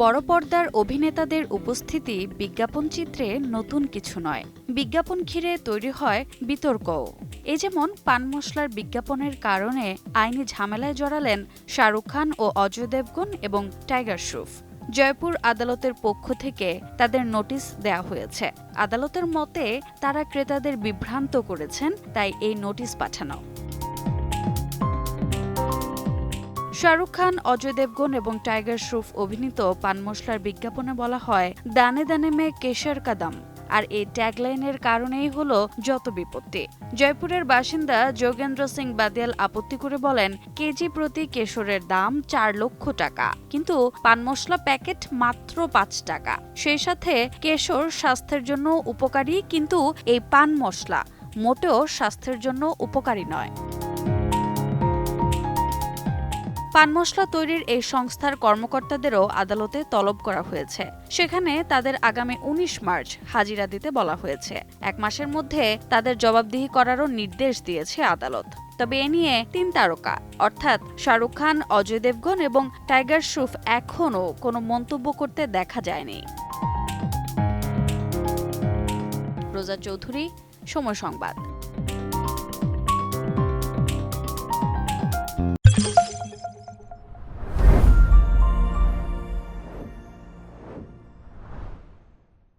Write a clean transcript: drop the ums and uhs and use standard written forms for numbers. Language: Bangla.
বড় পর্দার অভিনেতাদের উপস্থিতি বিজ্ঞাপন চিত্রে নতুন কিছু নয়। বিজ্ঞাপন ঘিরে তৈরি হয় বিতর্কও। এ যেমন পান মশলার বিজ্ঞাপনের কারণে আইনি ঝামেলায় জড়ালেন শাহরুখ খান ও অজয় দেবগন এবং টাইগার শ্রফ। জয়পুর আদালতের পক্ষ থেকে তাদের নোটিশ দেয়া হয়েছে। আদালতের মতে তারা ক্রেতাদের বিভ্রান্ত করেছেন, তাই এই নোটিশ পাঠানো। শাহরুখ খান, অজয় দেবগন এবং টাইগার শ্রফ অভিনীত পান মশলার বিজ্ঞাপনে বলা হয়, দানে দানে মে কেশর কা দাম। আর এই ট্যাগলাইনের কারণেই হলো যত বিপত্তি। জয়পুরের বাসিন্দা যোগেন্দ্র সিং বাদিয়াল আপত্তি করে বলেন, কেজি প্রতি কেশরের দাম 4 লক্ষ টাকা, কিন্তু পান মশলা প্যাকেট মাত্র 5 টাকা। সেই সাথে কেশর স্বাস্থ্যের জন্য উপকারী, কিন্তু এই পান মশলা মোটেও স্বাস্থ্যের জন্য উপকারী নয়। পান মশলা তৈরির এই সংস্থার কর্মকর্তাদেরও আদালতে তলব করা হয়েছে। সেখানে তাদের আগামী 19 মার্চ হাজিরা দিতে বলা হয়েছে। 1 মাসের মধ্যে তাদের জবাবদিহি করারও নির্দেশ দিয়েছে আদালত। তবে এ নিয়ে 3 তারকা অর্থাৎ শাহরুখ খান, অজয় দেবগন এবং টাইগার শ্রফ এখনও কোনো মন্তব্য করতে দেখা যায়নি। রোজা চৌধুরী, সময় সংবাদ।